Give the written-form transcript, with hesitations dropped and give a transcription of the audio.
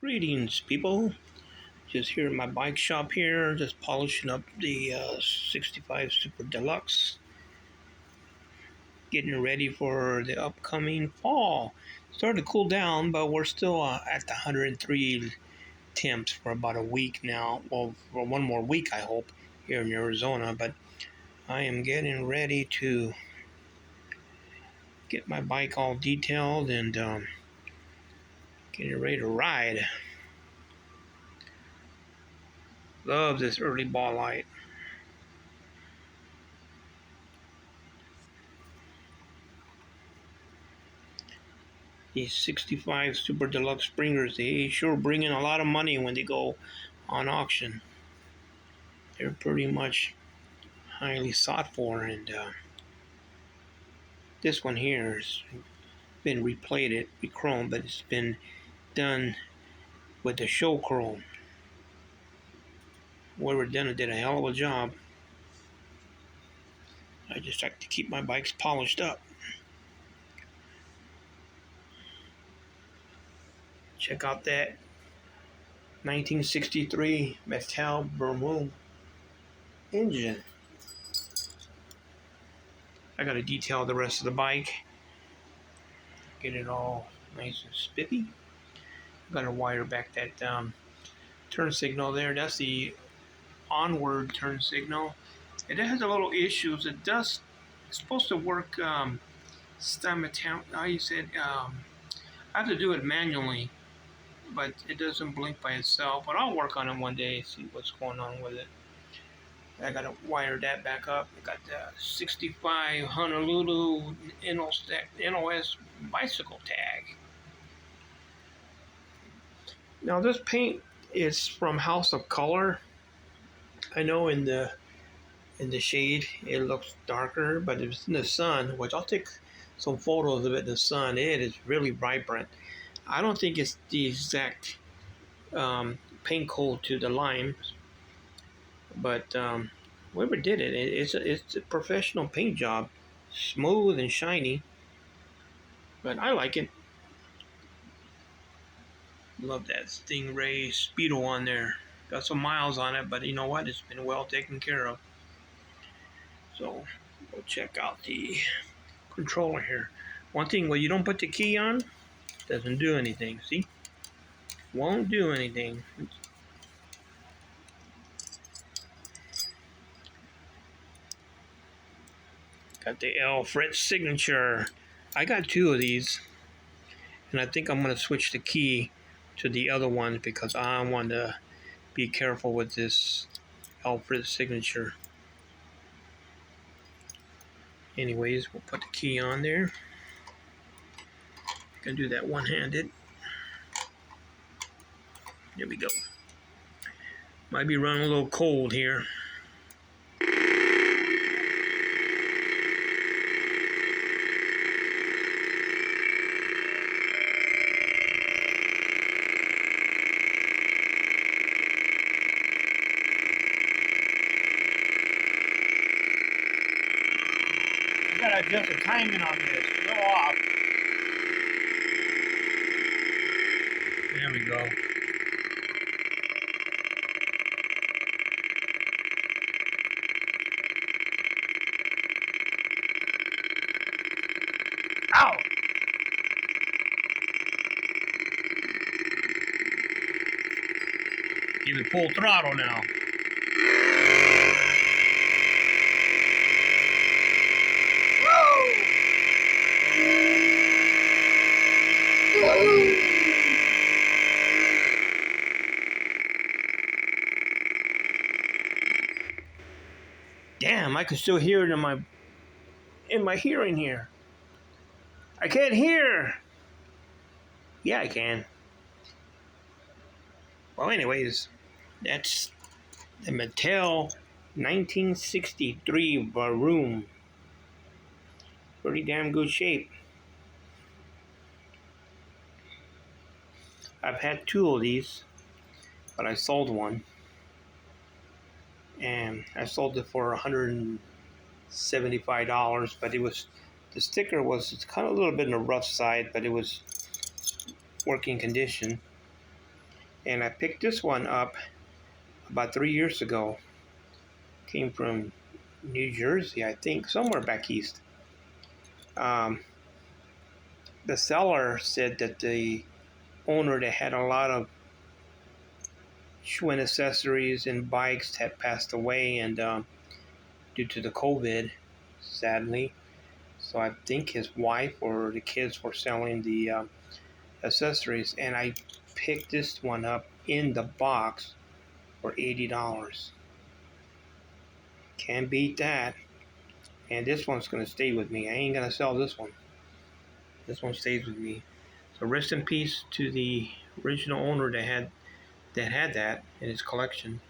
Greetings, people. Just here at my bike shop here, just polishing up the 65 Super Deluxe, getting ready for the upcoming fall. Started to cool down, but we're still at the 103 temps for about a week now. Well, for one more week, I hope, here in Arizona. But I am getting ready to get my bike all detailed and getting ready to ride. Love this early ball light. These 65 Super Deluxe Springers, they sure bring in a lot of money when they go on auction. They're pretty much highly sought for, and this one here has been replated with chrome, but it's been done with the show chrome. Whoever done it did a hell of a job. I just like to keep my bikes polished up. Check out that 1963 Metal Vermouth engine. I got to detail the rest of the bike, get it all nice and spiffy. I'm going to wire back that turn signal there. That's the onward turn signal. It has a little issues. It's supposed to work how you said, I have to do it manually, but it doesn't blink by itself. But I'll work on it one day, see what's going on with it. I got to wire that back up. I got the 65 Honolulu NOS bicycle tag. Now this paint is from House of Color. I know in the shade it looks darker, but if it's in the sun, which I'll take some photos of it in the sun, it is really vibrant. I don't think it's the exact paint coat to the lime, but whoever did it, it's a professional paint job, smooth and shiny. But I like it. Love that Stingray Speedo on there. Got some miles on it, but you know what? It's been well taken care of. So we'll check out the controller here. One thing, when you don't put the key on, it doesn't do anything. See? Won't do anything. Got the Fritz signature. I got two of these, and I think I'm going to switch the key to the other one because I want to be careful with this Fritz signature. Anyways, we'll put the key on there. Gonna do that one-handed. There we go. Might be running a little cold here. I gotta adjust the timing on this. A little off. There we go. Ow! Give it full throttle now. Damn, I can still hear it in my hearing here. I can't hear. Yeah, I can. Well, anyways, that's the Mattel 1963 Varoom. Pretty damn good shape. I've had two of these, but I sold one. And I sold it for $175, but the sticker was kind of a little bit on the rough side, but it was working condition. And I picked this one up about 3 years ago. Came from New Jersey, I think, somewhere back east. Um, the seller said that the owner that had a lot of Schwinn accessories and bikes had passed away, and due to the COVID, sadly. So I think his wife or the kids were selling the accessories, and I picked this one up in the box for $80. Can't beat that. And this one's gonna stay with me. I ain't gonna sell this one. This one stays with me. So rest in peace to the original owner that had that in his collection.